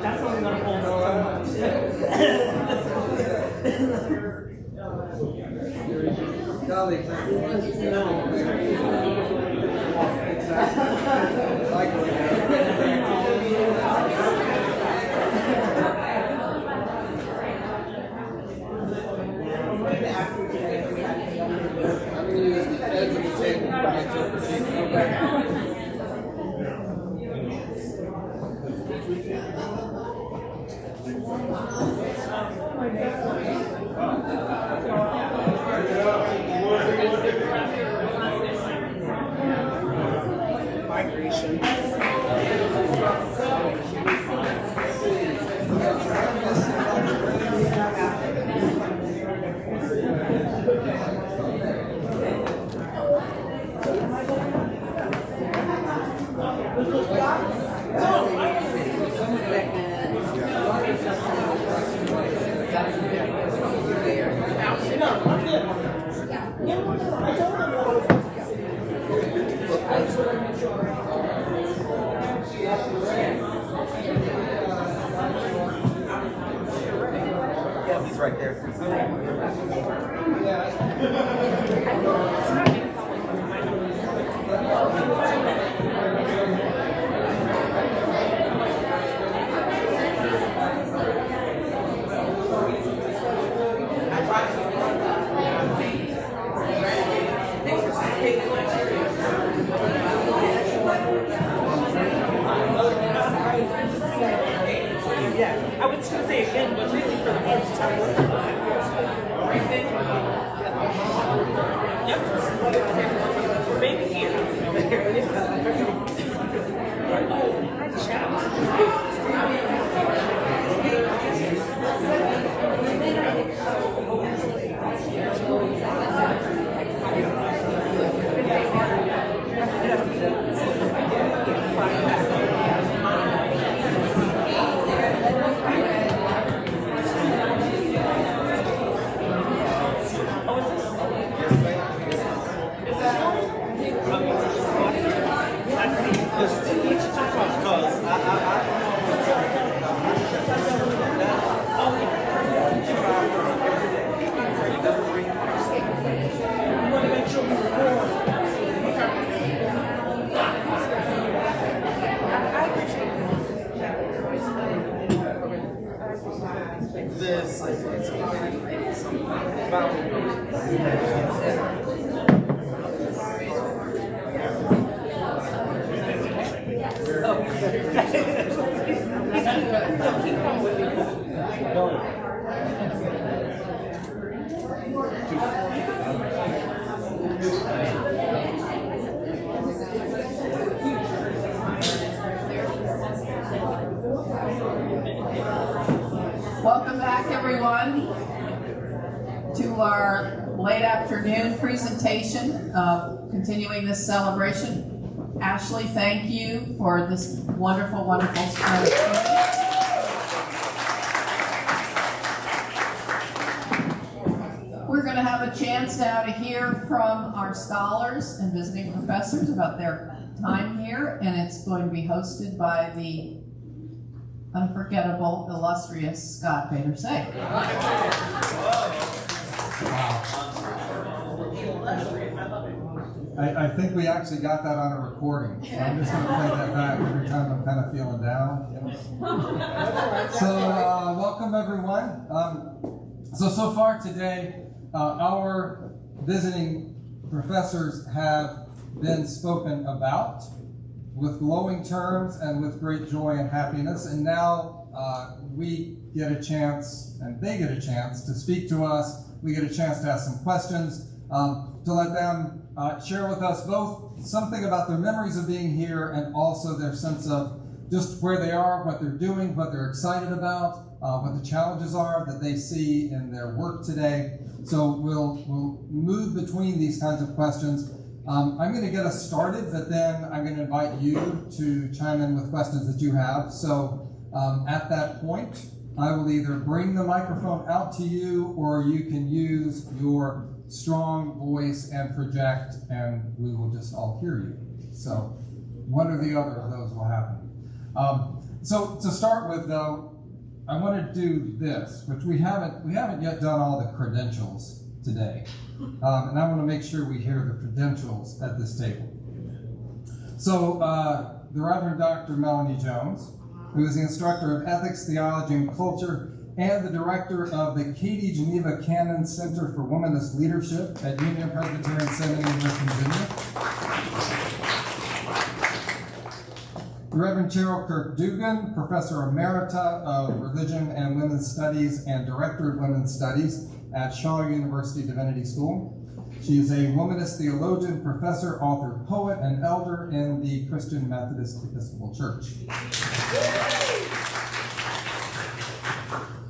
That's what I'm going to hold on. Migration. Yeah, he's right there. Yeah, I was just going to say again, but really for the first time. Yep. Maybe here. This is Welcome back, everyone, to our late afternoon presentation of continuing this celebration. Ashley, thank you for this wonderful, wonderful story. We're going to have a chance now to hear from our scholars and visiting professors about their time here, and it's going to be hosted by the unforgettable, illustrious Scott Brsg. I think we actually got that on a recording, so I'm just going to play that back every time I'm kind of feeling down. So welcome everyone. So far today, our visiting professors have been spoken about with glowing terms and with great joy and happiness, and now we get a chance, and they get a chance to speak to us. We get a chance to ask some questions, to let them share with us both something about their memories of being here and also their sense of just where they are, what they're doing, what they're excited about, what the challenges are that they see in their work today. So we'll move between these kinds of questions. I'm going to get us started, but then I'm going to invite you to chime in with questions that you have. So at that point, I will either bring the microphone out to you, or you can use your strong voice and project, and we will just all hear you. So one or the other of those will happen. So to start with, though, I want to do this, which we haven't yet done all the credentials today, and I want to make sure we hear the credentials at this table. So the Reverend Dr. Melanie Jones, who is the instructor of ethics, theology, and culture, and the director of the Katie Geneva Cannon Center for Womanist Leadership at Union Presbyterian Seminary in West Virginia. The Reverend Cheryl Kirk-Dugan, Professor Emerita of Religion and Women's Studies and Director of Women's Studies at Shaw University Divinity School. She is a womanist theologian, professor, author, poet, and elder in the Christian Methodist Episcopal Church.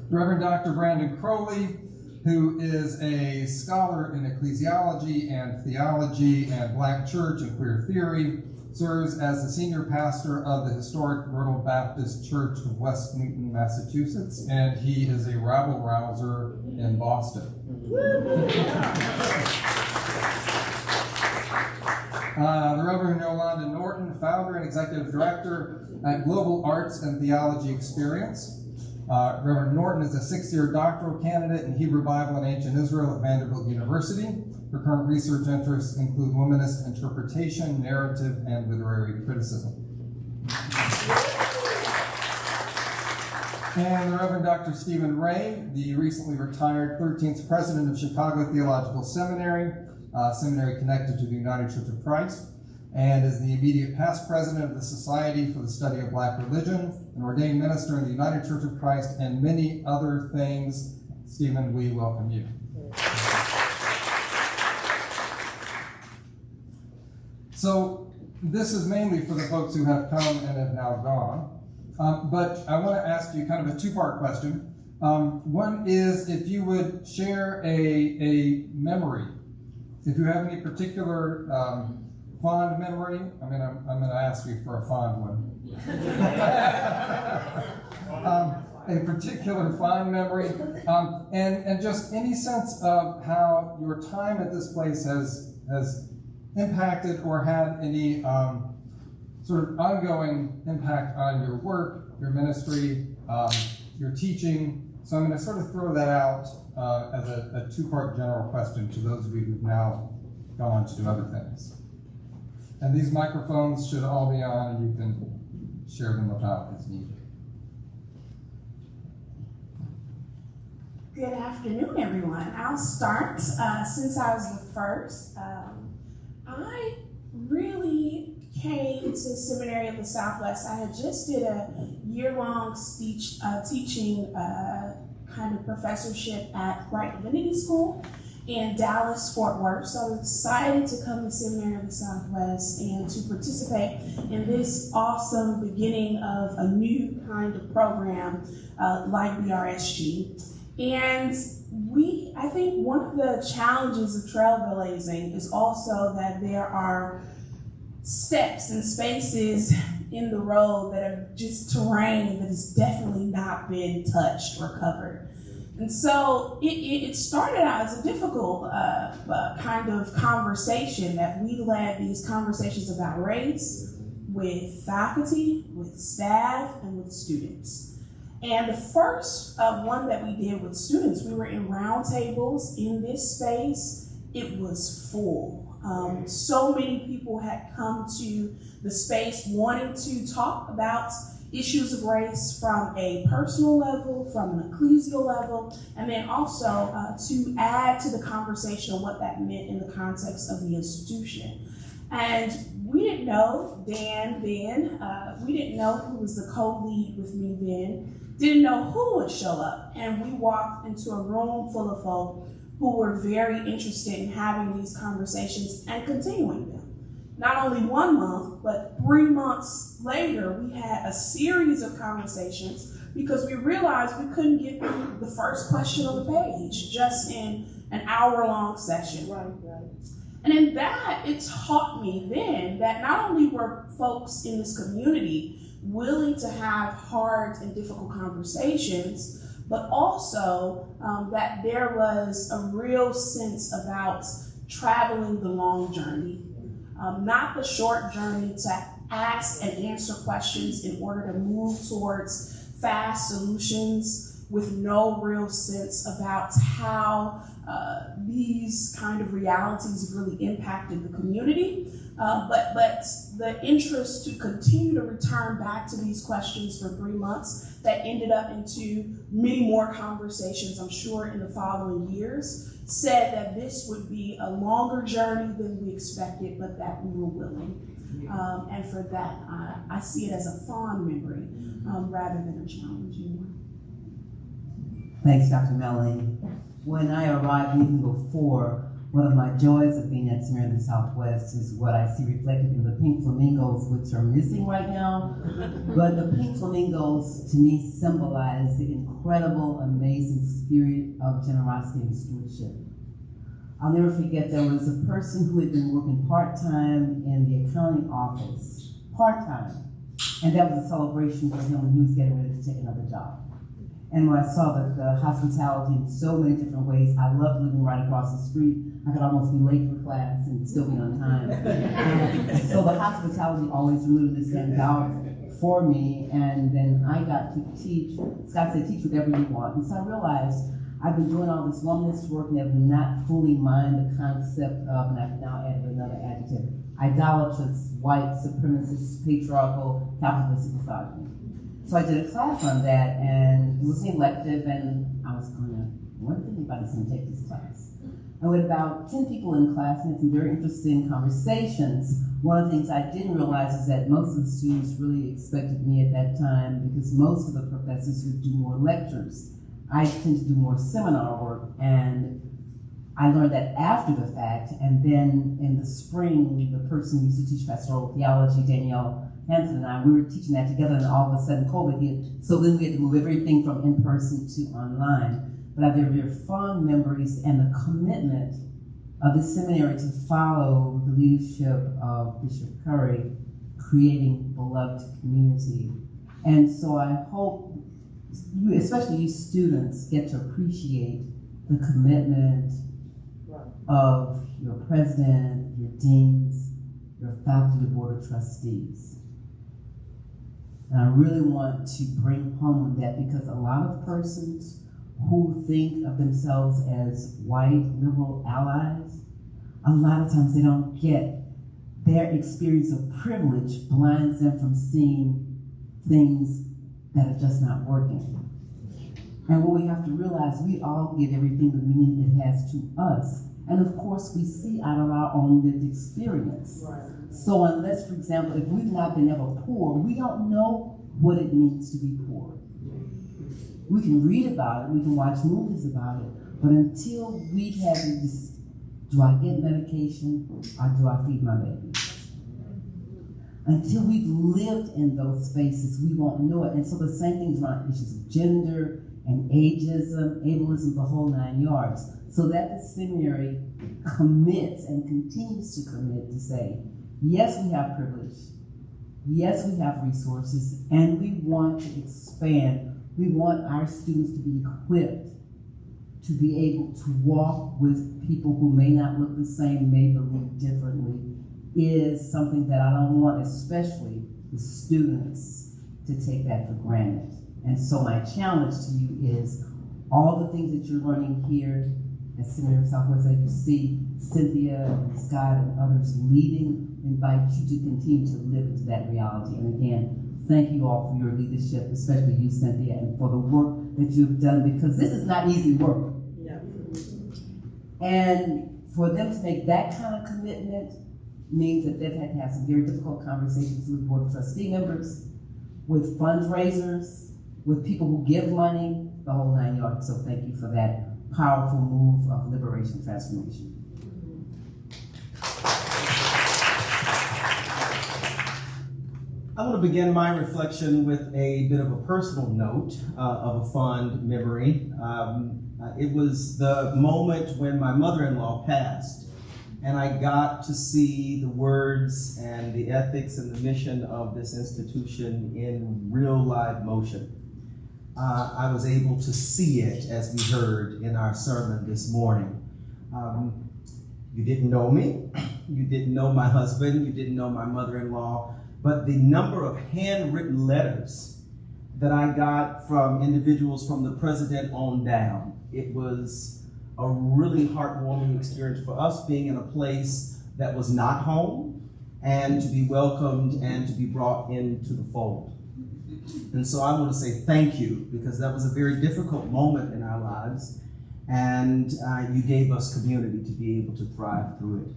Reverend Dr. Brandon Crowley, who is a scholar in ecclesiology and theology and Black church and queer theory, serves as the senior pastor of the historic Myrtle Baptist Church of West Newton, Massachusetts, and he is a rabble-rouser in Boston. The Reverend Yolanda Norton, founder and executive director at Global Arts and Theology Experience. Reverend Norton is a 6-year doctoral candidate in Hebrew Bible and Ancient Israel at Vanderbilt University. Her current research interests include womanist interpretation, narrative, and literary criticism. And the Reverend Dr. Stephen Ray, the recently retired 13th president of Chicago Theological Seminary, seminary connected to the United Church of Christ, and is the immediate past president of the Society for the Study of Black Religion, an ordained minister in the United Church of Christ, and many other things. Stephen, we welcome you. So this is mainly for the folks who have come and have now gone. But I want to ask you kind of a two-part question. One is if you would share a memory, if you have any particular fond memory. I mean, I'm going to ask you for a fond one. A particular fond memory, and just any sense of how your time at this place has impacted or had any sort of ongoing impact on your work, your ministry, your teaching. So I'm going to sort of throw that out as a two-part general question to those of you who've now gone on to do other things. And these microphones should all be on, and you can share them about as needed. Good afternoon, everyone. I'll start. Since I was the first, I really came to Seminary of the Southwest. I had just did a year-long teaching kind of professorship at Wright Divinity School in Dallas, Fort Worth. So I was excited to come to Seminary of the Southwest and to participate in this awesome beginning of a new kind of program like Brsg. And I think one of the challenges of trailblazing is also that there are steps and spaces in the road that are just terrain that has definitely not been touched or covered. And so it started out as a difficult kind of conversation that we led these conversations about race with faculty, with staff, and with students. And the first one that we did with students, we were in roundtables in this space, it was full. So many people had come to the space wanting to talk about issues of race from a personal level, from an ecclesial level, and then also to add to the conversation of what that meant in the context of the institution. And we didn't know Dan then, we didn't know who was the co-lead with me then, didn't know who would show up. And we walked into a room full of folk who were very interested in having these conversations and continuing them. Not only 1 month, but 3 months later, we had a series of conversations because we realized we couldn't get through the first question on the page just in an hour-long session. Right. And in that, it taught me then that not only were folks in this community willing to have hard and difficult conversations, but also that there was a real sense about traveling the long journey, not the short journey to ask and answer questions in order to move towards fast solutions with no real sense about how these kind of realities have really impacted the community, but the interest to continue to return back to these questions for 3 months that ended up into many more conversations, I'm sure, in the following years, said that this would be a longer journey than we expected, but that we were willing. And for that, I see it as a fond memory rather than a challenging one. Thanks, Dr. Melanie. When I arrived even before, one of my joys of being at Seminary of the Southwest is what I see reflected in the pink flamingos, which are missing right now. But the pink flamingos, to me, symbolize the incredible, amazing spirit of generosity and stewardship. I'll never forget, there was a person who had been working part-time in the accounting office, part-time, and that was a celebration for him when he was getting ready to take another job. And when I saw the hospitality in so many different ways, I loved living right across the street. I could almost be late for class and still be on time. So the hospitality always really stands out for me. And then I got to teach. Scott said, teach whatever you want. And so I realized I've been doing all this womanist work and have not fully mined the concept of, and I've now added another adjective, idolatrous, white, supremacist, patriarchal, capitalistic misogyny. So I did a class on that, and it was an elective, and I was going to, what if anybody's going to take this class? And with about 10 people in class, and had some very interesting conversations. One of the things I didn't realize is that most of the students really expected me at that time, because most of the professors would do more lectures. I tend to do more seminar work, and I learned that after the fact, and then in the spring, the person who used to teach pastoral theology, Danielle Hanson and I, we were teaching that together, and all of a sudden COVID hit. So then we had to move everything from in-person to online. But I have very fond memories and the commitment of the seminary to follow the leadership of Bishop Curry, creating beloved community. And so I hope you, especially you students, get to appreciate the commitment of your president, your deans, your faculty board of trustees. And I really want to bring home that, because a lot of persons who think of themselves as white liberal allies, a lot of times they don't get their experience of privilege blinds them from seeing things that are just not working. And what we have to realize, we all give everything the meaning it has to us. And of course, we see out of our own lived experience. Right. So unless, for example, if we've not been ever poor, we don't know what it means to be poor. We can read about it, we can watch movies about it, but until we've had this, do I get medication or do I feed my baby? Until we've lived in those spaces, we won't know it. And so the same things around issues of gender and ageism, ableism, the whole 9 yards. So that the seminary commits and continues to commit to say, yes, we have privilege. Yes, we have resources, and we want to expand. We want our students to be equipped to be able to walk with people who may not look the same, may believe differently, is something that I don't want, especially the students, to take that for granted. And so my challenge to you is all the things that you're learning here, at Seminary of Southwest, as you see Cynthia and Scott and others leading, invite you to continue to live into that reality. And again, thank you all for your leadership, especially you, Cynthia, and for the work that you've done, because this is not easy work. Yeah. And for them to make that kind of commitment means that they've had to have some very difficult conversations with board of trustee members, with fundraisers, with people who give money, the whole 9 yards. So thank you for that powerful move of liberation transformation. I want to begin my reflection with a bit of a personal note of a fond memory. It was the moment when my mother-in-law passed, and I got to see the words and the ethics and the mission of this institution in real live motion. I was able to see it, as we heard in our sermon this morning. You didn't know me, you didn't know my husband, you didn't know my mother-in-law, but the number of handwritten letters that I got from individuals from the president on down, it was a really heartwarming experience for us, being in a place that was not home, and to be welcomed and to be brought into the fold. And so I want to say thank you, because that was a very difficult moment in our lives, and you gave us community to be able to thrive through it.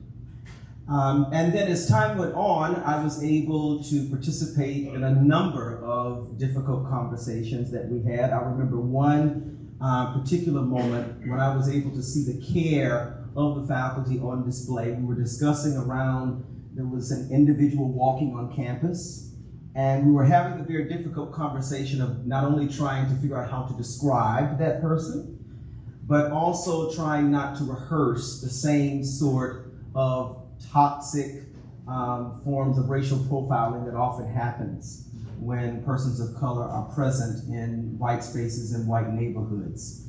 And then as time went on, I was able to participate in a number of difficult conversations that we had. I remember one particular moment when I was able to see the care of the faculty on display. We were discussing around, there was an individual walking on campus, and we were having a very difficult conversation of not only trying to figure out how to describe that person, but also trying not to rehearse the same sort of toxic forms of racial profiling that often happens when persons of color are present in white spaces and white neighborhoods.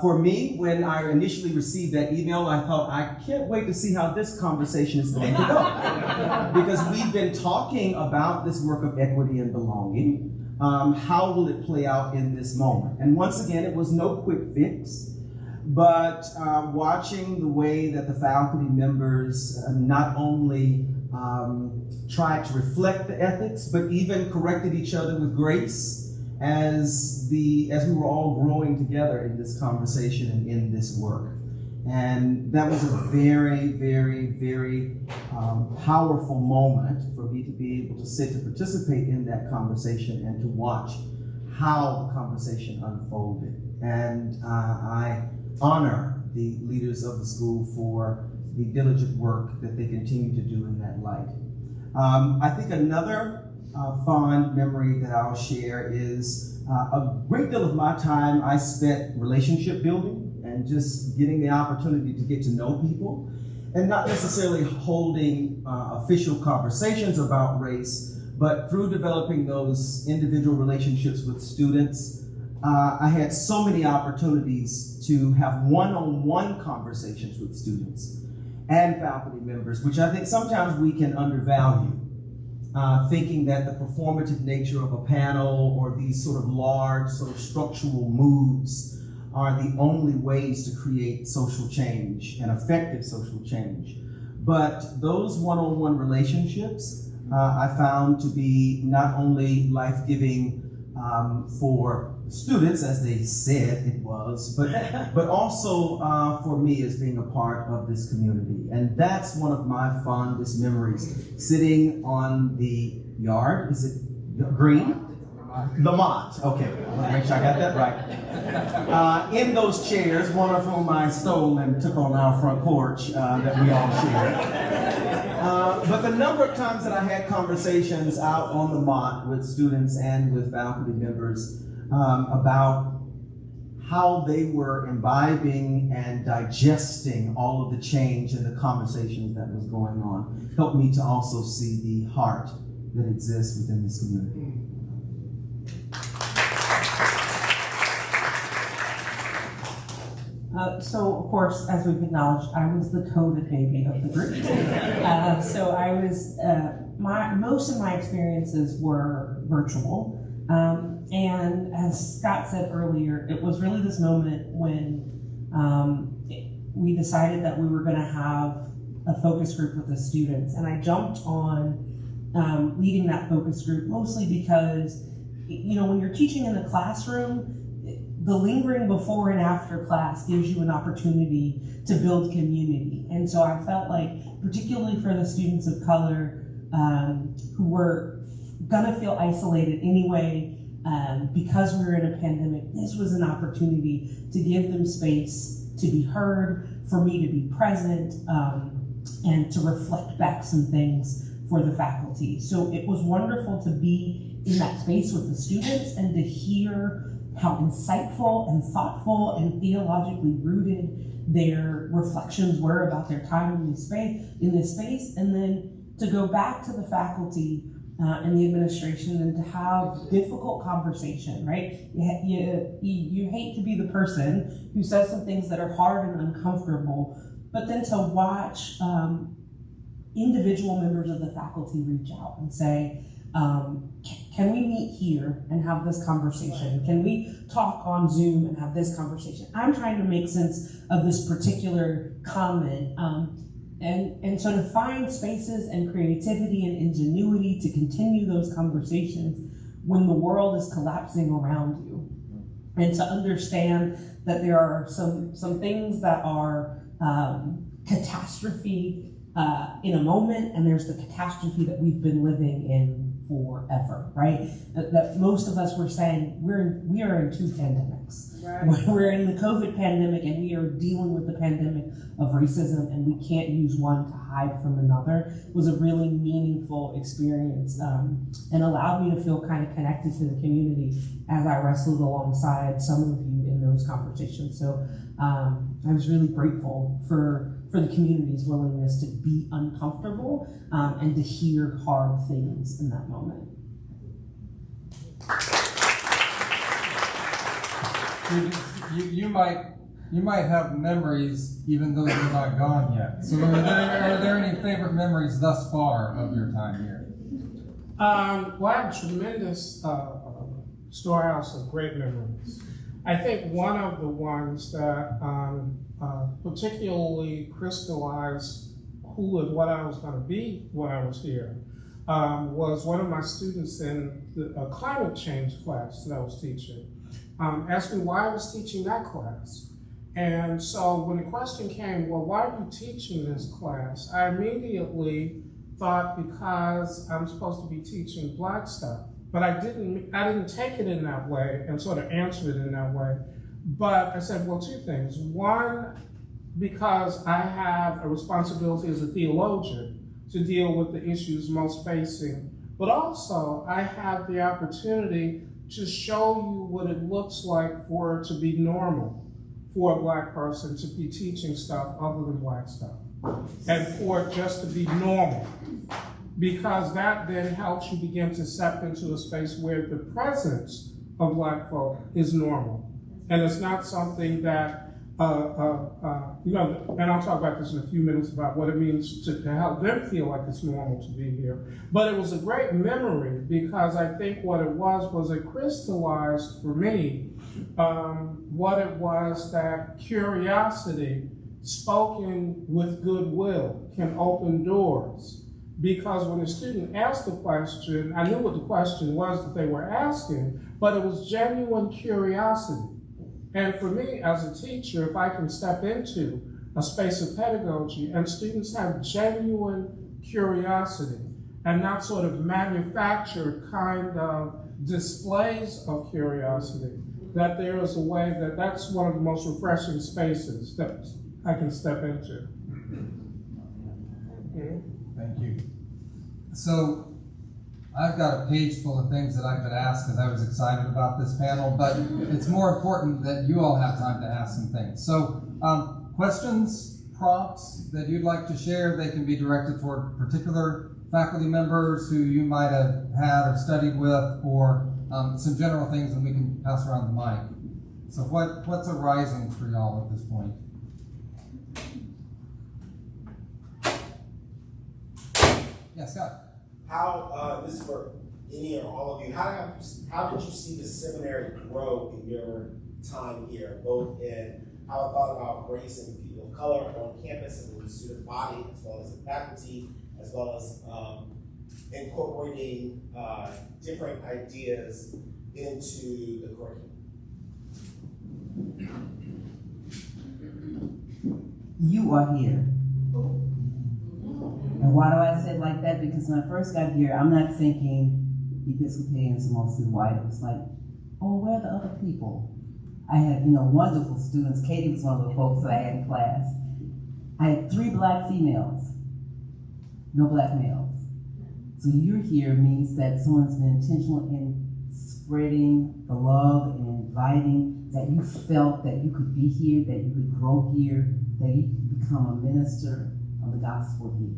For me, when I initially received that email, I thought, I can't wait to see how this conversation is going to go. Because we've been talking about this work of equity and belonging. How will it play out in this moment? And once again, it was no quick fix. But watching the way that the faculty members not only tried to reflect the ethics, but even corrected each other with grace as we were all growing together in this conversation and in this work. And that was a very, very, very powerful moment for me to be able to sit to participate in that conversation and to watch how the conversation unfolded. And I honor the leaders of the school for the diligent work that they continue to do in that light. I think another fond memory that I'll share is a great deal of my time I spent relationship building and just getting the opportunity to get to know people, and not necessarily holding official conversations about race, but through developing those individual relationships with students, I had so many opportunities to have one-on-one conversations with students and faculty members, which I think sometimes we can undervalue, thinking that the performative nature of a panel or these sort of large sort of structural moves are the only ways to create social change and effective social change. But those one-on-one relationships I found to be not only life-giving for students, as they said it was, but also for me as being a part of this community. And that's one of my fondest memories, sitting on the yard, is it green? Lamont, okay, I want to make sure I got that right. In those chairs, one of whom I stole and took on our front porch that we all shared. But the number of times that I had conversations out on the Mott with students and with faculty members about how they were imbibing and digesting all of the change and the conversations that was going on helped me to also see the heart that exists within this community. So, of course, as we've acknowledged, I was the COVID baby of the group. So I was, most of my experiences were virtual. And as Scott said earlier, it was really this moment when we decided that we were going to have a focus group with the students, and I jumped on leading that focus group mostly because, you know, when you're teaching in the classroom, the lingering before and after class gives you an opportunity to build community. And so I felt like, particularly for the students of color who were gonna feel isolated anyway, because we were in a pandemic, this was an opportunity to give them space to be heard, for me to be present, and to reflect back some things for the faculty. So it was wonderful to be in that space with the students and to hear how insightful and thoughtful and theologically rooted their reflections were about their time in this space, and then to go back to the faculty and the administration and to have difficult conversation, right? You hate to be the person who says some things that are hard and uncomfortable, but then to watch individual members of the faculty reach out and say, can we meet here and have this conversation? Can we talk on Zoom and have this conversation? I'm trying to make sense of this particular comment. And so to find spaces and creativity and ingenuity to continue those conversations when the world is collapsing around you. And to understand that there are some things that are catastrophe in a moment, and there's the catastrophe that we've been living in forever, right? That most of us were saying we are in two pandemics. Right. We're in the COVID pandemic, and we are dealing with the pandemic of racism, and we can't use one to hide from another. It was a really meaningful experience, and allowed me to feel kind of connected to the community as I wrestled alongside some of you in those conversations. So I was really grateful for the community's willingness to be uncomfortable and to hear hard things in that moment. You might have memories even though they're not gone yet. So are there any favorite memories thus far of your time here? Well, I have a tremendous storehouse of great memories. I think one of the ones that particularly crystallized who and what I was going to be when I was here was one of my students in the climate change class that I was teaching. Asked me why I was teaching that class. And so when the question came, well, why are you teaching this class? I immediately thought because I'm supposed to be teaching Black stuff. But I didn't take it in that way and sort of answer it in that way. But I said, well, two things. One, because I have a responsibility as a theologian to deal with the issues most facing, but also I have the opportunity to show you what it looks like for it to be normal for a Black person to be teaching stuff other than Black stuff, and for it just to be normal. Because that then helps you begin to step into a space where the presence of Black folk is normal. And it's not something that, and I'll talk about this in a few minutes about what it means to help them feel like it's normal to be here. But it was a great memory because I think what it was it crystallized for me what it was that curiosity spoken with goodwill can open doors. Because when a student asked a question, I knew what the question was that they were asking, but it was genuine curiosity. And for me as a teacher, if I can step into a space of pedagogy and students have genuine curiosity and not sort of manufactured kind of displays of curiosity, that there is a way that's one of the most refreshing spaces that I can step into. Thank you. So I've got a page full of things that I could ask because I was excited about this panel, but it's more important that you all have time to ask some things. So questions, prompts that you'd like to share, they can be directed toward particular faculty members who you might have had or studied with, or some general things, and we can pass around the mic. So what's arising for y'all at this point? Yeah, Scott. How, this is for any or all of you, how did you see the seminary grow in your time here, both in how I thought about race and people of color on campus and in the student body, as well as the faculty, as well as incorporating different ideas into the curriculum. You are here. And why do I say it like that? Because when I first got here, I'm not thinking Episcopalians are mostly white. It was like, oh, where are the other people? I had, wonderful students. Katie was one of the folks that I had in class. I had 3 black females, no black males. So you're here means that someone's been intentional in spreading the love and inviting, that you felt that you could be here, that you could grow here, that you could become a minister of the gospel here.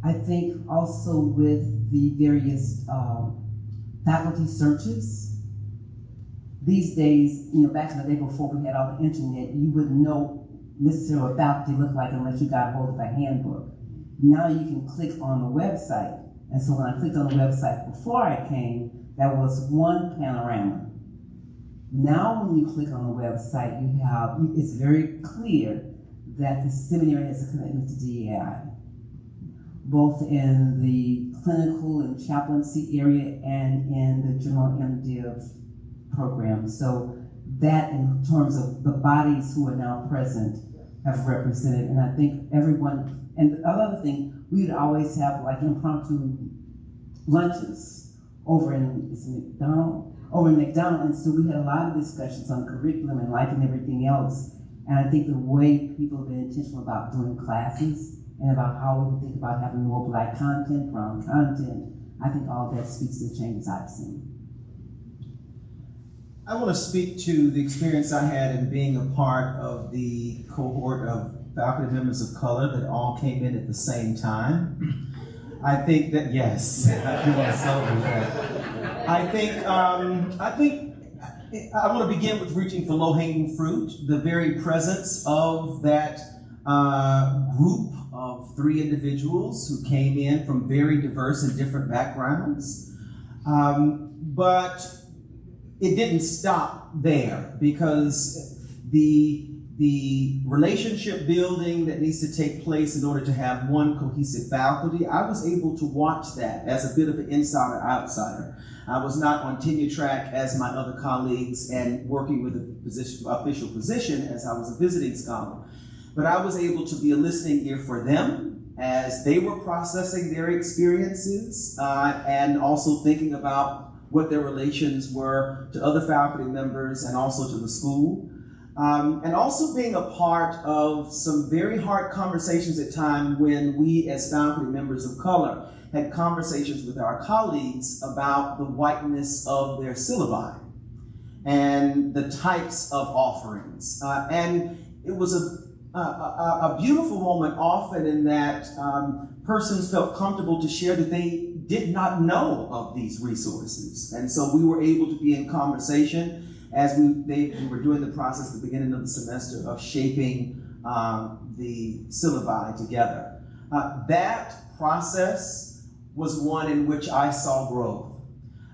I think also with the various faculty searches, these days, back in the day before we had all the internet, you wouldn't know necessarily what faculty looked like unless you got hold of a handbook. Now you can click on the website. And so when I clicked on the website before I came, that was one panorama. Now when you click on the website, it's very clear that the seminary has a commitment to DEI, both in the clinical and chaplaincy area and in the general MDiv program. So that, in terms of the bodies who are now present, have represented. And I think everyone, and the other thing, we would always have like impromptu lunches over in McDonald. And so we had a lot of discussions on curriculum and life and everything else. And I think the way people have been intentional about doing classes and about how we think about having more black content, brown content, I think all of that speaks to the changes I've seen. I want to speak to the experience I had in being a part of the cohort of faculty members of color that all came in at the same time. I think that, yes, I do want to celebrate that. I think I want to begin with reaching for low-hanging fruit, the very presence of that group of 3 individuals who came in from very diverse and different backgrounds. But it didn't stop there, because the relationship building that needs to take place in order to have one cohesive faculty, I was able to watch that as a bit of an insider-outsider. I was not on tenure track as my other colleagues and working with a official position as I was a visiting scholar. But I was able to be a listening ear for them as they were processing their experiences and also thinking about what their relations were to other faculty members and also to the school. And also being a part of some very hard conversations at times when we as faculty members of color had conversations with our colleagues about the whiteness of their syllabi and the types of offerings. And it was a beautiful moment often in that persons felt comfortable to share that they did not know of these resources. And so we were able to be in conversation as we were doing the process at the beginning of the semester of shaping the syllabi together. That process was one in which I saw growth.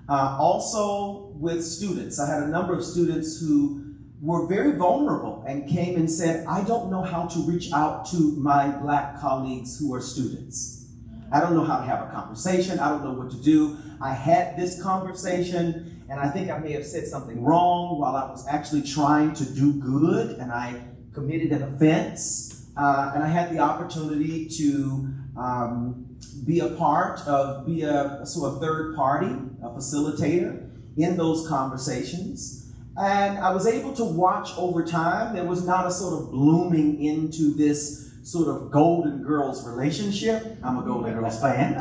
Also with students, I had a number of students who were very vulnerable and came and said, I don't know how to reach out to my black colleagues who are students. I don't know how to have a conversation. I don't know what to do. I had this conversation and I think I may have said something wrong while I was actually trying to do good, and I committed an offense. And I had the opportunity to be a sort of third party, a facilitator in those conversations. And I was able to watch over time. There was not a sort of blooming into this sort of Golden Girls relationship. I'm a Golden Girls fan.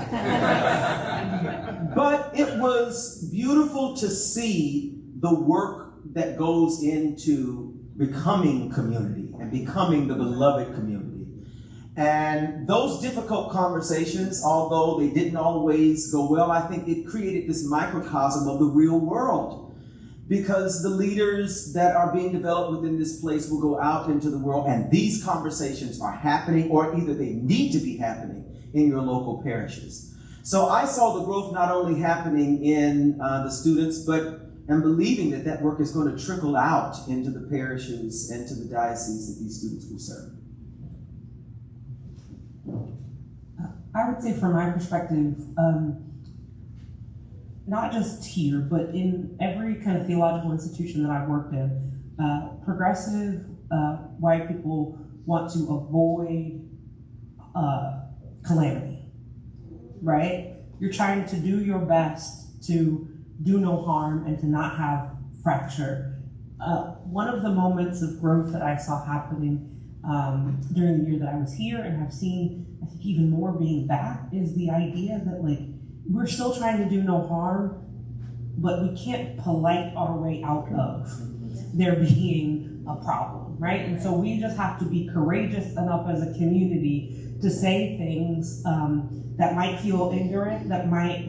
But it was beautiful to see the work that goes into becoming community and becoming the beloved community. And those difficult conversations, although they didn't always go well, I think it created this microcosm of the real world. Because the leaders that are being developed within this place will go out into the world, and these conversations are happening, or either they need to be happening in your local parishes. So I saw the growth not only happening in the students, but and believing that that work is going to trickle out into the parishes and to the diocese that these students will serve? I would say from my perspective, not just here, but in every kind of theological institution that I've worked in, progressive white people want to avoid calamity, right? You're trying to do your best to do no harm and to not have fracture. One of the moments of growth that I saw happening during the year that I was here and have seen, I think, even more being back, is the idea that, like, we're still trying to do no harm, but we can't polite our way out of there being a problem, right? And so we just have to be courageous enough as a community to say things that might feel ignorant, that might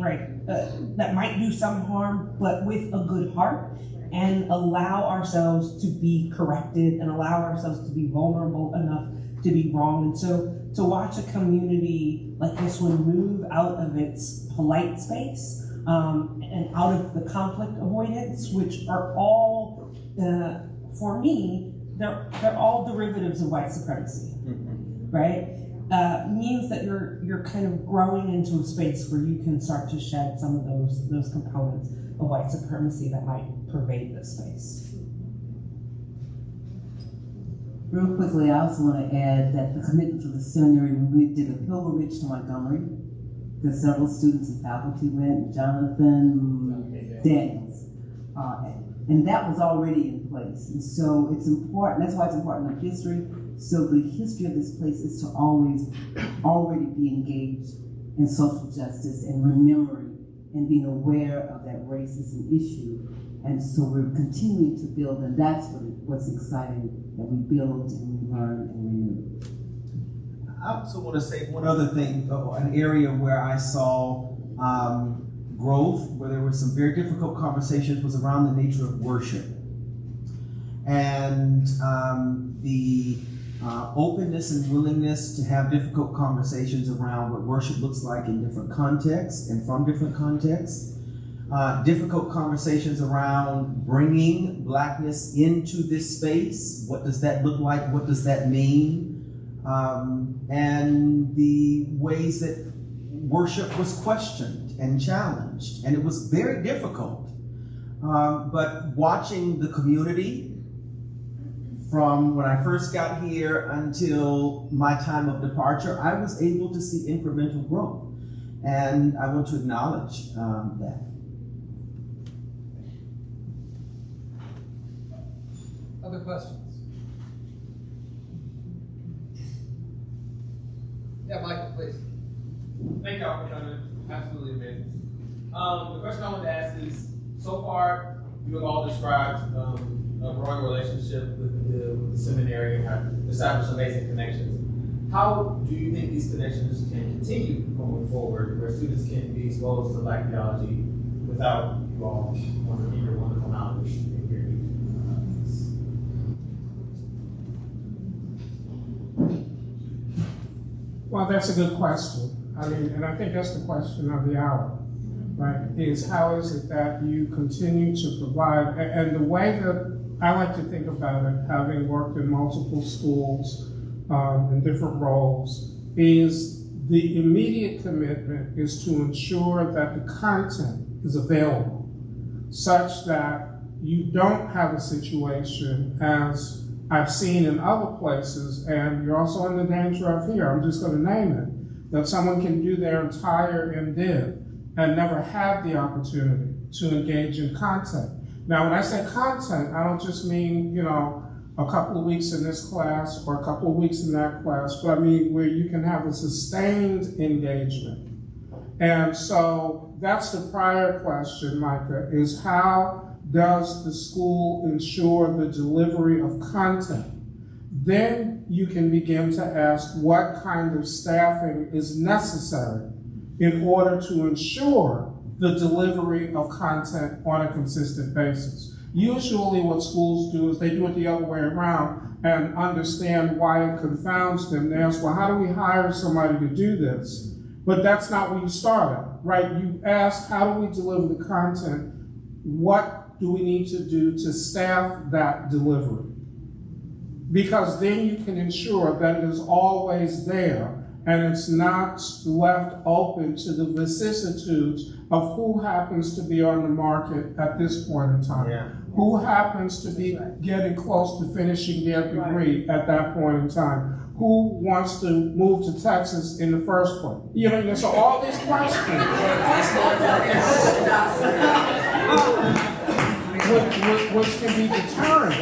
do some harm, but with a good heart, and allow ourselves to be corrected and allow ourselves to be vulnerable enough to be wrong. And so to watch a community like this one move out of its polite space and out of the conflict avoidance, which are all, for me, they're all derivatives of white supremacy, right? Means that you're kind of growing into a space where you can start to shed some of those components of white supremacy that might pervade this space. Real quickly, I also want to add that the commitment to the seminary, when we did a pilgrimage to Montgomery, because several students in faculty went, Jonathan Daniels, and that was already in place. And so it's important, that's why it's important in history. So the history of this place is to already be engaged in social justice and remembering and being aware of that race is an issue. And so we're continuing to build, and that's what's exciting, that we build and we learn and renew. I also want to say one other thing, an area where I saw growth, where there were some very difficult conversations, was around the nature of worship. And the openness and willingness to have difficult conversations around what worship looks like in different contexts and from different contexts. Difficult conversations around bringing Blackness into this space. What does that look like? What does that mean? And the ways that worship was questioned and challenged. And it was very difficult. But watching the community from when I first got here until my time of departure, I was able to see incremental growth. And I want to acknowledge that. Other questions? Yeah, Michael, please. Thank y'all for coming. Absolutely amazing. The question I wanted to ask is, so far, you have all described a growing relationship with the seminary and have established amazing connections. How do you think these connections can continue going forward, where students can be exposed to Black theology without you all wanting to come out and hear you? Well, that's a good question. I mean, and I think that's the question of the hour, right? Is how is it that you continue to provide, and the way that I like to think about it, having worked in multiple schools in different roles, is the immediate commitment is to ensure that the content is available such that you don't have a situation as I've seen in other places, and you're also in the danger of here, I'm just going to name it, that someone can do their entire MDiv and never have the opportunity to engage in content. Now, when I say content, I don't just mean, a couple of weeks in this class or a couple of weeks in that class, but I mean where you can have a sustained engagement. And so that's the prior question, Micah, is how does the school ensure the delivery of content? Then you can begin to ask what kind of staffing is necessary in order to ensure the delivery of content on a consistent basis. Usually what schools do is they do it the other way around and understand why it confounds them. They ask, well, how do we hire somebody to do this? But that's not where you start at, right? You ask, how do we deliver the content? What do we need to do to staff that delivery? Because then you can ensure that it is always there and it's not left open to the vicissitudes of who happens to be on the market at this point in time. Yeah. Who happens to be getting close to finishing their degree at that point in time? Who wants to move to Texas in the first place? You know, so all these questions, which can be deterrent,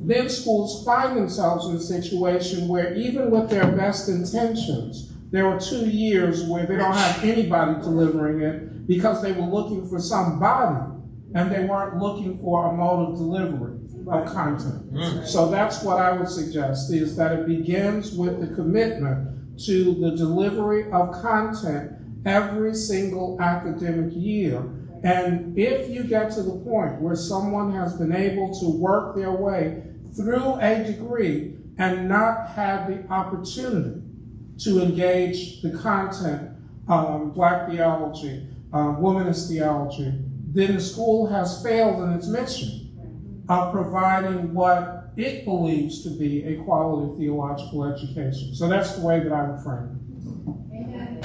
then schools find themselves in a situation where even with their best intentions, there were 2 years where they don't have anybody delivering it because they were looking for somebody and they weren't looking for a mode of delivery of content. So that's what I would suggest, is that it begins with the commitment to the delivery of content every single academic year. And if you get to the point where someone has been able to work their way through a degree and not have the opportunity to engage the content, Black theology, womanist theology, then the school has failed in its mission of providing what it believes to be a quality theological education. So that's the way that I would frame it. Amen. I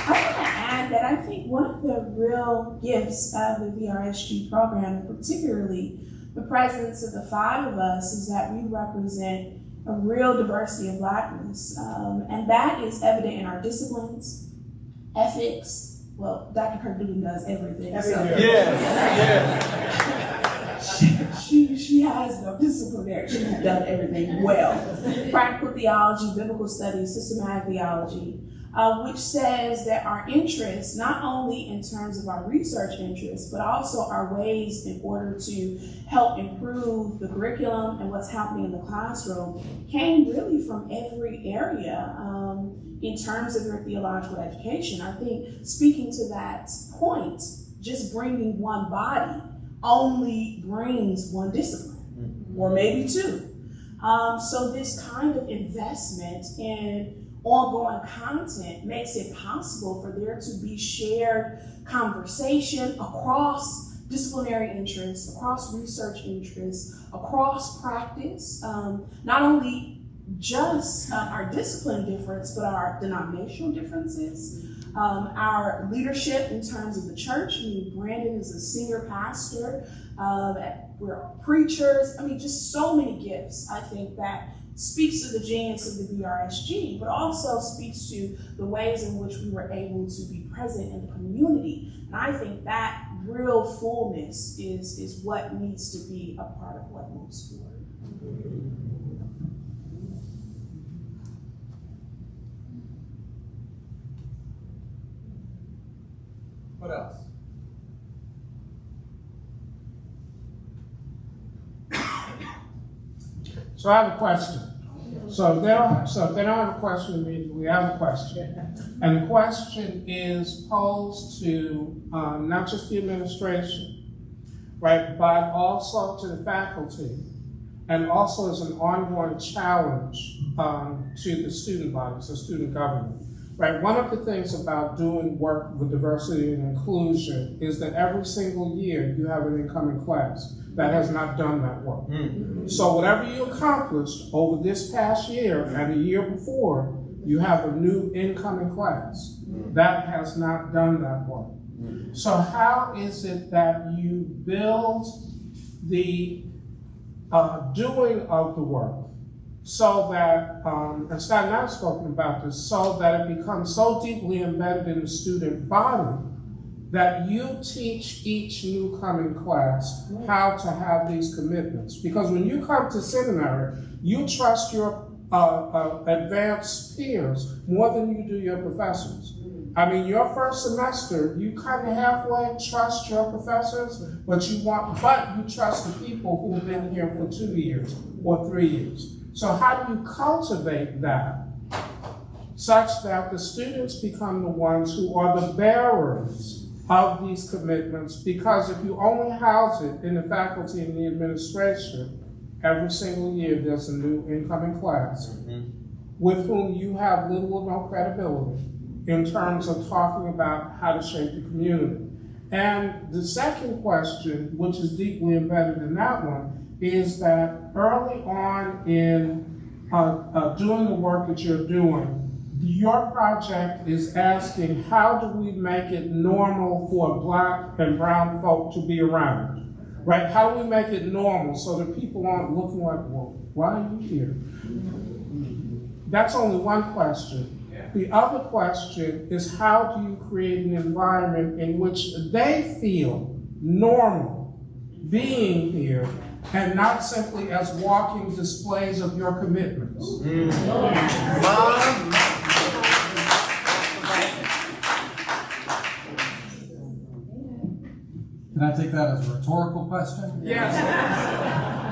want to add that I think one of the real gifts of the BRSG program, and particularly the presence of the 5 of us, is that we represent a real diversity of Blackness. And that is evident in our disciplines, ethics. Well, Dr. Kirk does everything. So. She has no disciplinary. She's done everything well. Practical theology, biblical studies, systematic theology, which says that our interests, not only in terms of our research interests, but also our ways in order to help improve the curriculum and what's happening in the classroom, came really from every area in terms of your theological education. I think, speaking to that point, just bringing one body only brings one discipline, or maybe 2. So this kind of investment in ongoing content makes it possible for there to be shared conversation across disciplinary interests, across research interests, across practice, not only just our discipline difference, but our denominational differences, our leadership in terms of the church. I mean, Brandon is a senior pastor, we're preachers. I mean, just so many gifts, I think, that speaks to the genius of the BRSG, but also speaks to the ways in which we were able to be present in the community. And I think that real fullness is what needs to be a part of what moves forward. What else? So I have a question. So if they don't have a question immediately, we have a question. And the question is posed to not just the administration, right, but also to the faculty, and also as an ongoing challenge to the student body, so student government. Right, one of the things about doing work with diversity and inclusion is that every single year you have an incoming class that has not done that work. So whatever you accomplished over this past year and the year before, you have a new incoming class that has not done that work. So how is it that you build the doing of the work so that, and Scott and I have spoken about this, so that it becomes so deeply embedded in the student body that you teach each new coming class how to have these commitments? Because when you come to seminary, you trust your advanced peers more than you do your professors. I mean, your first semester, you kind of halfway trust your professors, but you trust the people who have been here for 2 years or 3 years. So how do you cultivate that such that the students become the ones who are the bearers of these commitments? Because if you only house it in the faculty and the administration, every single year there's a new incoming class with whom you have little or no credibility. in terms of talking about how to shape the community. And the second question, which is deeply embedded in that one, is that early on in doing the work that you're doing, your project is asking, how do we make it normal for Black and brown folk to be around, right? How do we make it normal so that people aren't looking like, well, why are you here? That's only one question. The other question is, how do you create an environment in which they feel normal being here and not simply as walking displays of your commitments? Can I take that as a rhetorical question? Yes.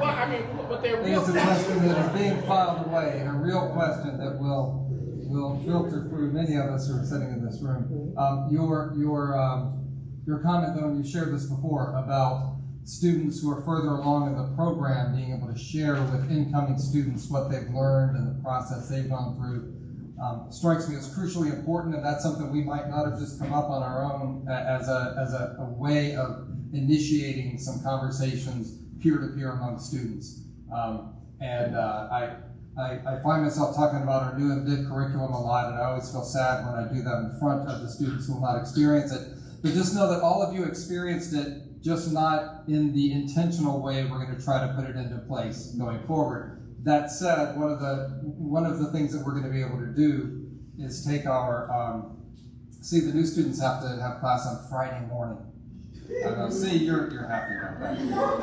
Well, I mean, but they're real. It's a question that is being filed away, and a real question that will filter through many of us who are sitting in this room. Your comment, though, and you shared this before, about students who are further along in the program being able to share with incoming students what they've learned and the process they've gone through, strikes me as crucially important, and that's something we might not have just come up on our own as a way of initiating some conversations peer-to-peer among students. I find myself talking about our new MDiv curriculum a lot, and I always feel sad when I do that in front of the students who will not experience it. But just know that all of you experienced it, just not in the intentional way we're going to try to put it into place going forward. That said, one of the things that we're going to be able to do is take our the new students have to have class on Friday morning. You're happy about that.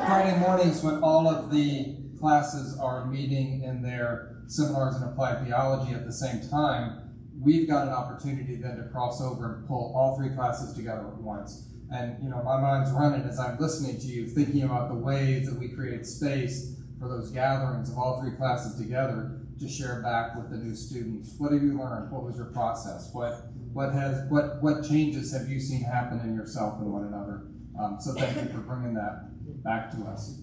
Friday mornings, when all of the classes are meeting in their seminars in applied theology at the same time, we've got an opportunity then to cross over and pull all three classes together at once. And my mind's running as I'm listening to you, thinking about the ways that we create space for those gatherings of all three classes together to share back with the new students. What have you learned? What was your process? What changes have you seen happen in yourself and one another? So thank you for bringing that back to us.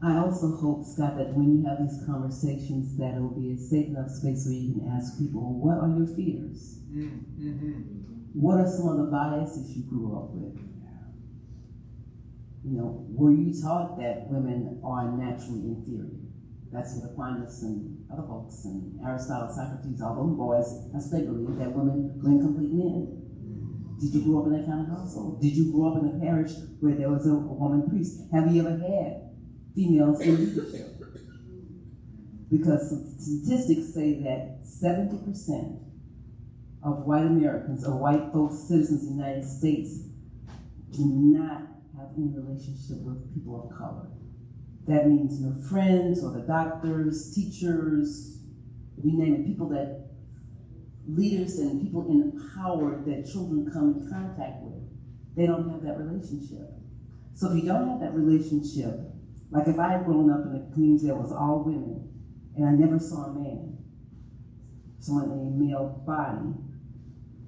I also hope, Scott, that when you have these conversations, that it will be a safe enough space where you can ask people, what are your fears? Mm-hmm. What are some of the biases you grew up with? Were you taught that women are naturally inferior? That's what Aquinas and other folks and Aristotle, Socrates, all those boys, that's what they believe, that women were incomplete men. Did you grow up in that kind of household? Did you grow up in a parish where there was a woman priest? Have you ever had females in leadership? Because statistics say that 70% of white Americans or white folks, citizens of the United States, do not have any relationship with people of color. That means friends or the doctors, teachers, you name it, people that leaders and people in power that children come in contact with. They don't have that relationship. So if you don't have that relationship, like if I had grown up in a community that was all women and I never saw a man, someone in a male body,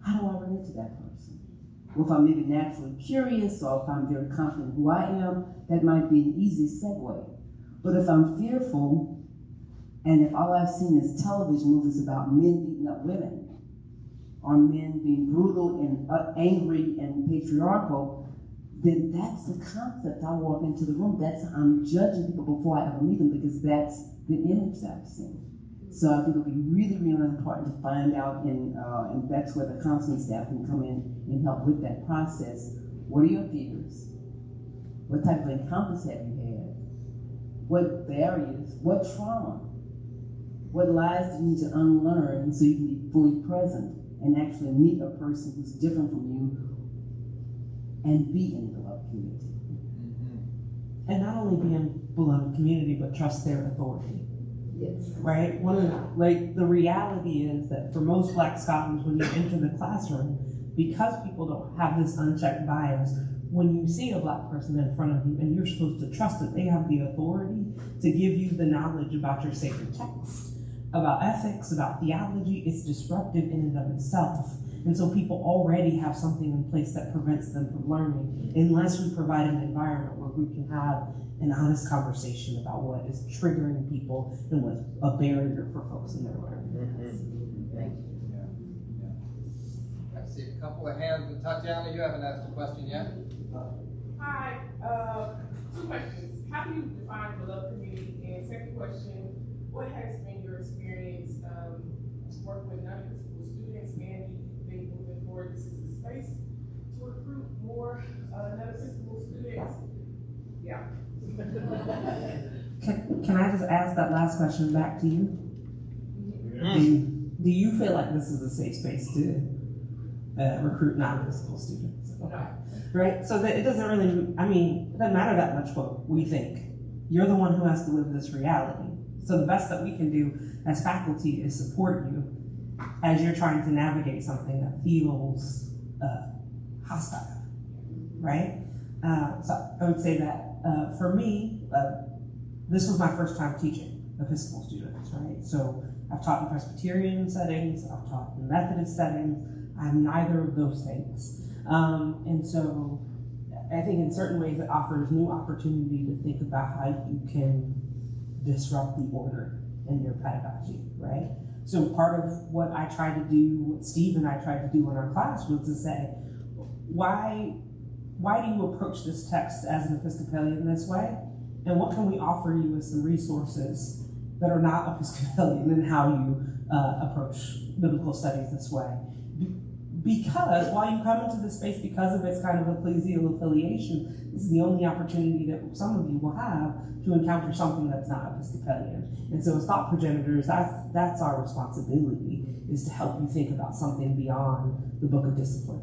how do I relate to that person? Well, if I'm maybe naturally curious or if I'm very confident in who I am, that might be an easy segue. But if I'm fearful, and if all I've seen is television movies about men beating up women, or men being brutal and angry and patriarchal, then that's the concept I walk into the room. I'm judging people before I ever meet them because that's the image that I've seen. So I think it'll be really, really important to find out, and that's where the counseling staff can come in and help with that process. What are your fears? What type of encounters have you had? What barriers? What trauma? What lies do you need to unlearn so you can be fully present and actually meet a person who's different from you and be in the beloved community? Mm-hmm. And not only be in beloved community, but trust their authority. Yes. Right? The reality is that for most Black scholars, when you enter the classroom, because people don't have this unchecked bias, when you see a Black person in front of you and you're supposed to trust that they have the authority to give you the knowledge about your sacred text, about ethics, about theology, it's disruptive in and of itself. And so people already have something in place that prevents them from learning unless we provide an environment where we can have an honest conversation about what is triggering people and what's a barrier for folks in their learning. Thank you. I see a couple of hands. Tatiana, you haven't asked a question yet. Hi, 2 questions. How do you define the love community? And second question, what has been your experience working with non-physical students, and do you think moving forward this is a space to recruit more non-physical students? Yeah. Can I just ask that last question back to you? Do you feel like this is a safe space to recruit non-physical students? Okay. Right? So that it doesn't really, it doesn't matter that much what we think. You're the one who has to live this reality. So the best that we can do as faculty is support you as you're trying to navigate something that feels hostile, right? So I would say that for me, this was my first time teaching Episcopal students, right? So I've taught in Presbyterian settings, I've taught in Methodist settings. I'm neither of those things. And so I think in certain ways it offers new opportunity to think about how you can disrupt the order in your pedagogy, right? So part of what I tried to do, what Steve and I tried to do in our class was to say, why do you approach this text as an Episcopalian this way? And what can we offer you as some resources that are not Episcopalian in how you approach biblical studies this way? Because while you come into this space because of its kind of ecclesial affiliation, this is the only opportunity that some of you will have to encounter something that's not Episcopalian. And so as thought progenitors, that's our responsibility, is to help you think about something beyond the book of discipline.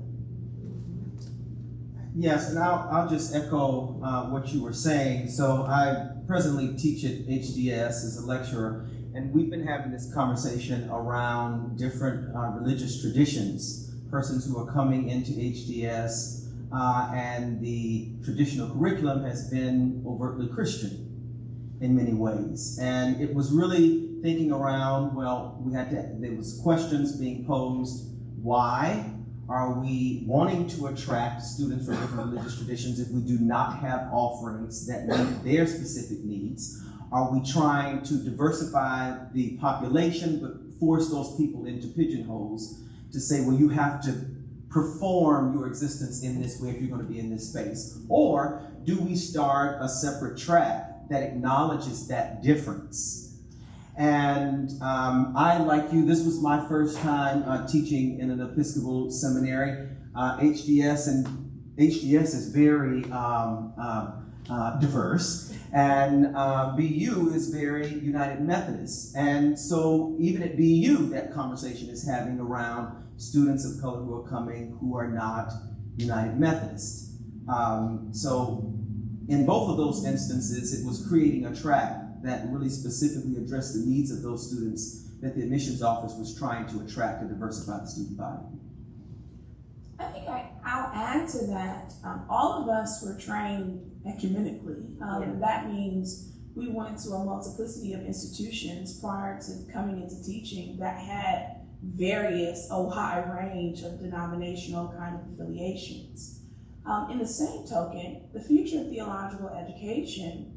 Yes, and I'll just echo what you were saying. So I presently teach at HDS as a lecturer, and we've been having this conversation around different religious traditions, persons who are coming into HDS, and the traditional curriculum has been overtly Christian in many ways. And it was really thinking around, well, there was questions being posed. Why are we wanting to attract students from different religious traditions if we do not have offerings that meet their specific needs? Are we trying to diversify the population but force those people into pigeonholes to say, well, you have to perform your existence in this way if you're going to be in this space? Or do we start a separate track that acknowledges that difference? And I, like you, this was my first time teaching in an Episcopal seminary. HDS is very diverse, and BU is very United Methodist. And so even at BU, that conversation is having around students of color who are coming who are not United Methodist. So in both of those instances, it was creating a track that really specifically addressed the needs of those students that the admissions office was trying to attract and diversify the student body. I think I'll add to that. All of us were trained ecumenically. And that means we went to a multiplicity of institutions prior to coming into teaching that had a wide range of denominational kind of affiliations. In the same token, the future of theological education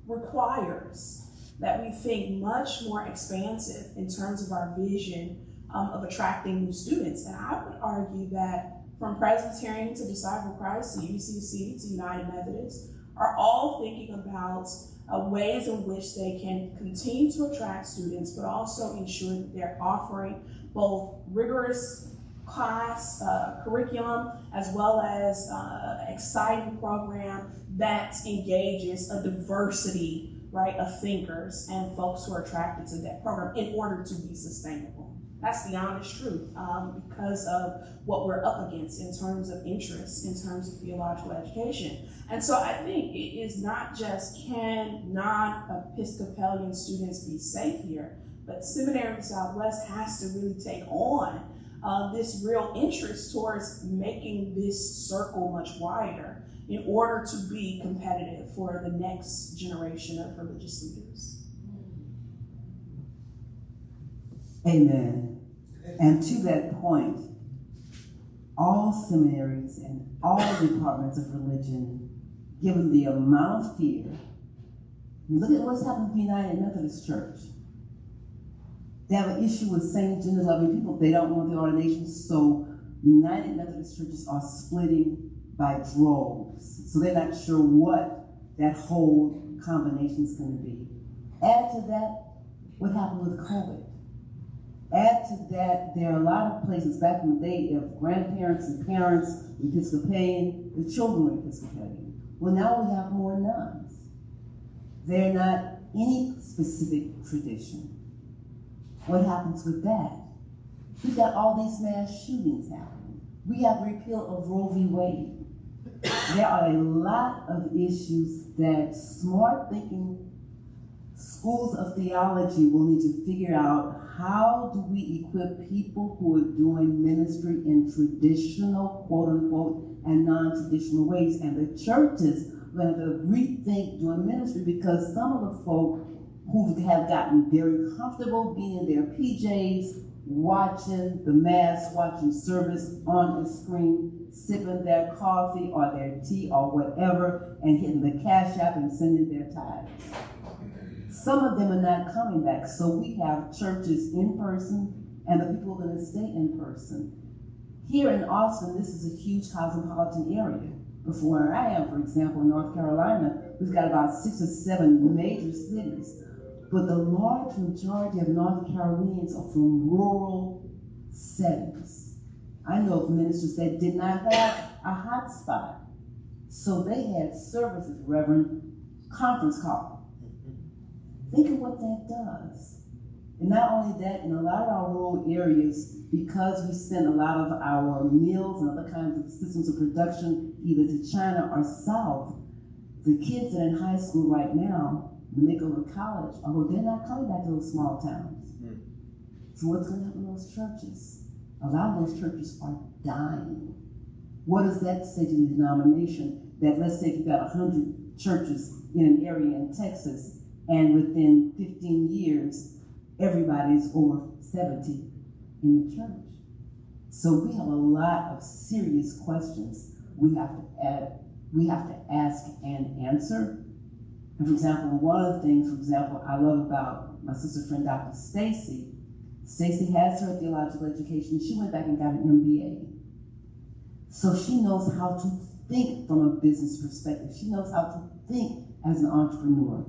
requires that we think much more expansive in terms of our vision of attracting new students. And I would argue that from Presbyterian to Disciple Christ to UCC to United Methodist are all thinking about ways in which they can continue to attract students, but also ensure that they're offering both rigorous class curriculum as well as exciting program that engages a diversity, right, of thinkers and folks who are attracted to that program in order to be sustainable. That's the honest truth, because of what we're up against in terms of interest, in terms of theological education. And so I think it is not just can non-Episcopalian students be safe here, but Seminary Southwest has to really take on this real interest towards making this circle much wider in order to be competitive for the next generation of religious leaders. Amen. And to that point, all seminaries and all departments of religion, given the amount of fear, look at what's happened with the United Methodist Church. They have an issue with same-gender loving people. They don't want the ordinations, so United Methodist churches are splitting by droves. So they're not sure what that whole combination is going to be. Add to that what happened with COVID. Add to that, there are a lot of places back in the day, if grandparents and parents were Episcopalian, the children were Episcopalian. Well, now we have more nuns. They're not any specific tradition. What happens with that? We've got all these mass shootings happening. We have repeal of Roe v. Wade. There are a lot of issues that smart thinking schools of theology will need to figure out. How do we equip people who are doing ministry in traditional, quote unquote, and non-traditional ways? And the churches are going to rethink doing ministry, because some of the folk who have gotten very comfortable being in their PJs, watching the mass, watching service on a screen, sipping their coffee or their tea or whatever, and hitting the Cash App and sending their tithes. Some of them are not coming back, so we have churches in person, and the people are going to stay in person. Here in Austin, this is a huge cosmopolitan area. But from where I am, for example, in North Carolina, we've got about 6 or 7 major cities. But the large majority of North Carolinians are from rural settings. I know of ministers that did not have a hot spot. So they had services, Reverend, conference call. Think of what that does. And not only that, in a lot of our rural areas, because we send a lot of our meals and other kinds of systems of production either to China or south, the kids that are in high school right now, when they go to college, they're not coming back to those small towns. So what's going to happen to those churches? A lot of those churches are dying. What does that say to the denomination? That let's say if you've got 100 churches in an area in Texas, and within 15 years, everybody's over 70 in the church. So we have a lot of serious questions we have to ask and answer. And for example, one of the things, I love about my sister friend, Dr. Stacy. Stacy has her theological education. She went back and got an MBA. So she knows how to think from a business perspective. She knows how to think as an entrepreneur.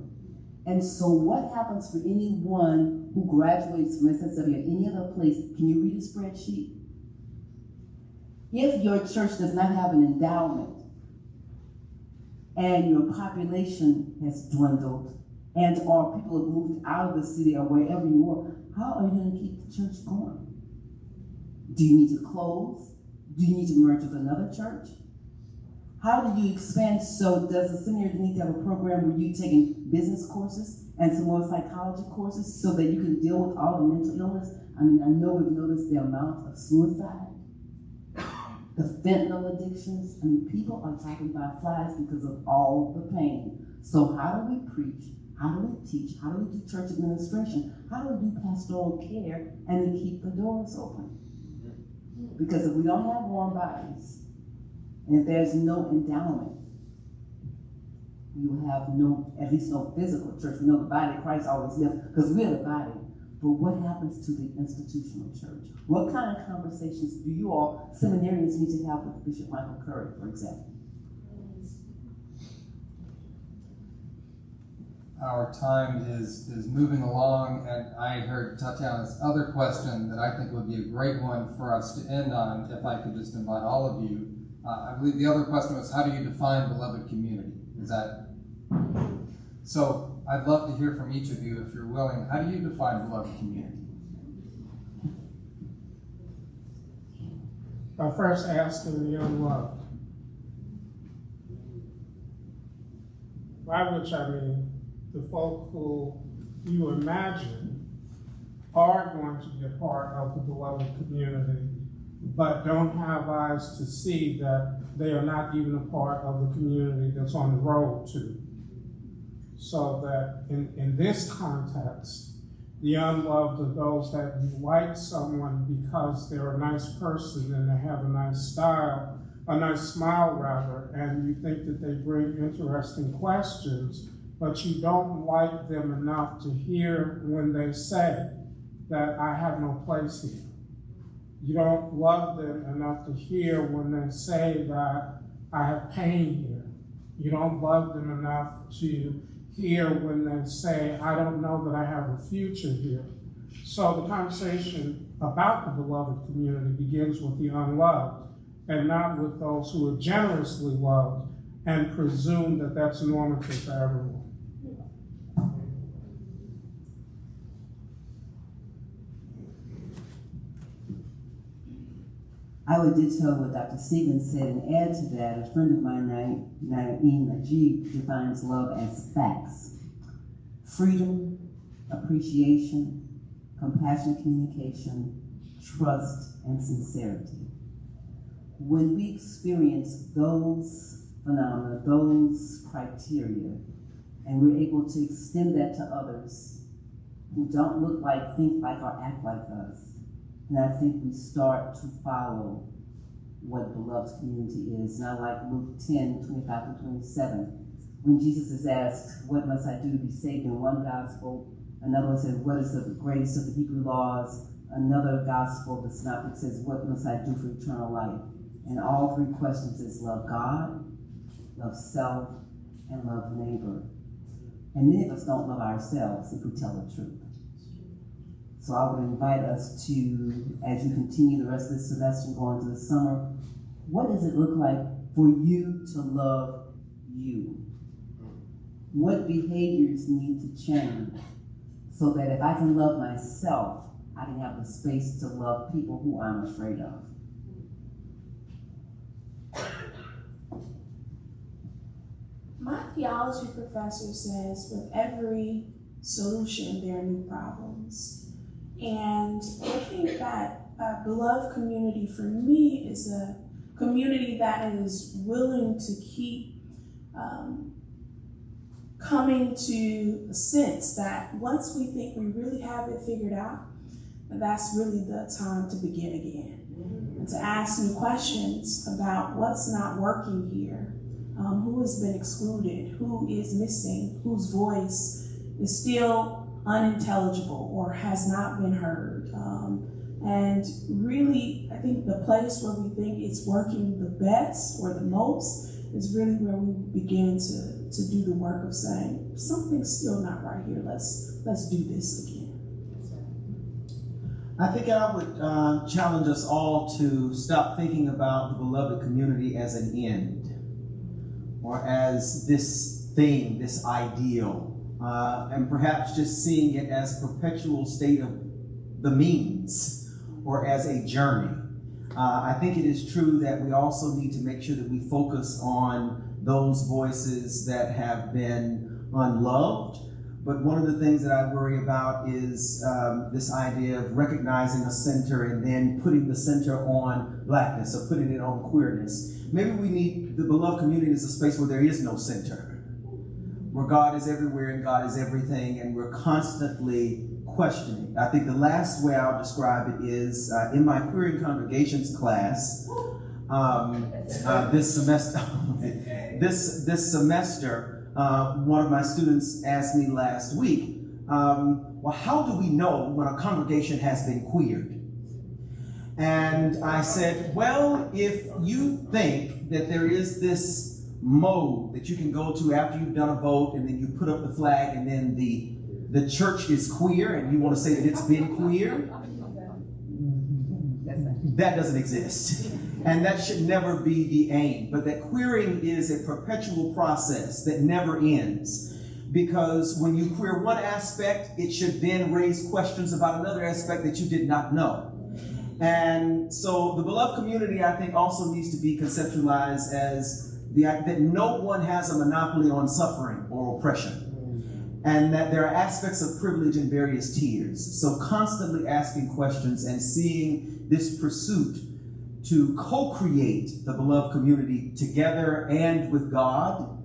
And so what happens for anyone who graduates from SSW or any other place? Can you read a spreadsheet? If your church does not have an endowment and your population has dwindled and or people have moved out of the city or wherever you are, how are you going to keep the church going? Do you need to close? Do you need to merge with another church? How do you expand? So does the seminary need to have a program where you're taking business courses and some more psychology courses so that you can deal with all the mental illness? I mean, I know we've noticed the amount of suicide, the fentanyl addictions. I mean, people are dropping by flies because of all the pain. So how do we preach? How do we teach? How do we do church administration? How do we do pastoral care and then keep the doors open? Because if we don't have warm bodies, and if there's no endowment, we will have at least no physical church. We know the body of Christ always lives because we're the body. But what happens to the institutional church? What kind of conversations do you all seminarians need to have with Bishop Michael Curry, for example? Our time is moving along, and I heard Tatiana's other question that I think would be a great one for us to end on, if I could just invite all of you. I believe the other question was, how do you define beloved community? Is that so? I'd love to hear from each of you, if you're willing. How do you define beloved community? By first asking the unloved. By which I mean the folk who you imagine are going to be a part of the beloved community, but don't have eyes to see that they are not even a part of the community that's on the road to. So that in this context, The unloved are those that you like someone because they're a nice person and they have a nice style, a nice smile rather, and you think that they bring interesting questions, but you don't like them enough to hear when they say that I have no place here. You don't love them enough to hear when they say that I have pain here. You don't love them enough to hear when they say, I don't know that I have a future here. So the conversation about the beloved community begins with the unloved and not with those who are generously loved and presume that that's normative for everyone. I would ditto what Dr. Stevens said and add to that. A friend of mine, Naeem Najib, defines love as facts. Freedom, appreciation, compassionate communication, trust, and sincerity. When we experience those phenomena, those criteria, and we're able to extend that to others who don't look like, think like, or act like us, and I think we start to follow what beloved community is. And I like Luke 10, 25 to 27. When Jesus is asked, what must I do to be saved in one gospel? Another one said, what is the greatest of the Hebrew laws? Another gospel, the synoptic, says, what must I do for eternal life? And all three questions is love God, love self, and love neighbor. And many of us don't love ourselves if we tell the truth. So I would invite us to, as you continue the rest of this semester and go into the summer, what does it look like for you to love you? What behaviors need to change so that if I can love myself, I can have the space to love people who I'm afraid of? My theology professor says with every solution, there are new problems. And I think that a beloved community for me is a community that is willing to keep coming to a sense that once we think we really have it figured out, that's really the time to begin again. And to ask new questions about what's not working here, who has been excluded, who is missing, whose voice is still unintelligible or has not been heard. And really, I think the place where we think it's working the best or the most is really where we begin to do the work of saying, something's still not right here, let's do this again. I think I would challenge us all to stop thinking about the beloved community as an end or as this thing, this ideal. And perhaps just seeing it as a perpetual state of the means or as a journey. I think it is true that we also need to make sure that we focus on those voices that have been unloved. But one of the things that I worry about is this idea of recognizing a center and then putting the center on blackness or putting it on queerness. Maybe we need the beloved community as a space where there is no center, where God is everywhere and God is everything, and we're constantly questioning. I think the last way I'll describe it is in my queering congregations class this semester. This semester, one of my students asked me last week, well, how do we know when a congregation has been queered? And I said, well, if you think that there is this mode that you can go to after you've done a vote and then you put up the flag and then the church is queer and you want to say that it's been queer, that doesn't exist. And that should never be the aim. But that queering is a perpetual process that never ends. Because when you queer one aspect, it should then raise questions about another aspect that you did not know. And so the beloved community, I think, also needs to be conceptualized as that no one has a monopoly on suffering or oppression. And that there are aspects of privilege in various tiers. So constantly asking questions and seeing this pursuit to co-create the beloved community together and with God,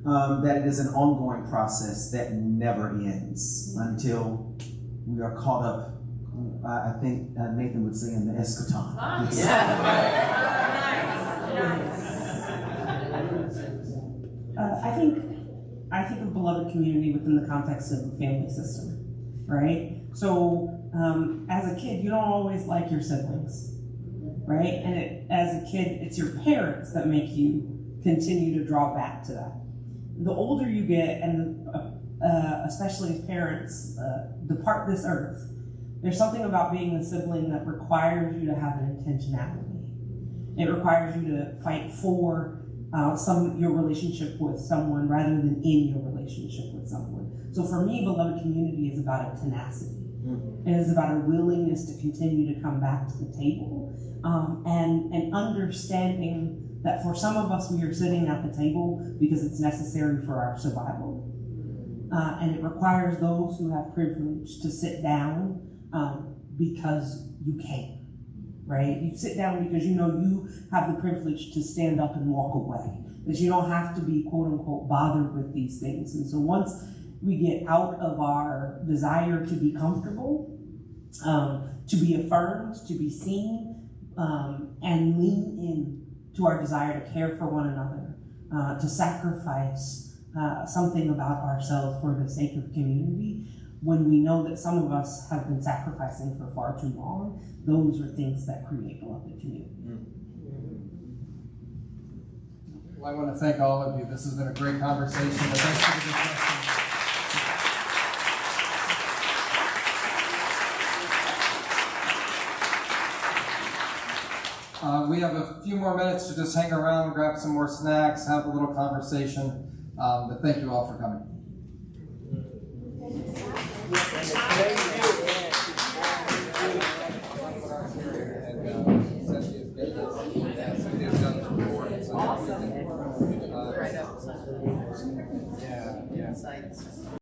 that it is an ongoing process that never ends until we are caught up. I think Nathan would say in the eschaton. I think of beloved community within the context of a family system, right? So as a kid, you don't always like your siblings, right? And as a kid, it's your parents that make you continue to draw back to that. The older you get, and especially as parents depart this earth, there's something about being a sibling that requires you to have an intentionality. It requires you to fight for your relationship with someone rather than in your relationship with someone. So for me, beloved community is about a tenacity. It is about a willingness to continue to come back to the table, and understanding that for some of us, we are sitting at the table because it's necessary for our survival. And it requires those who have privilege to sit down because you can, right? You sit down because you know you have the privilege to stand up and walk away, that you don't have to be quote unquote bothered with these things. And so once we get out of our desire to be comfortable, to be affirmed, to be seen, and lean in to our desire to care for one another, to sacrifice something about ourselves for the sake of community, when we know that some of us have been sacrificing for far too long, those are things that create beloved community. Well, I want to thank all of you. This has been a great conversation. Thanks for the discussion. We have a few more minutes to just hang around, grab some more snacks, have a little conversation. But thank you all for coming.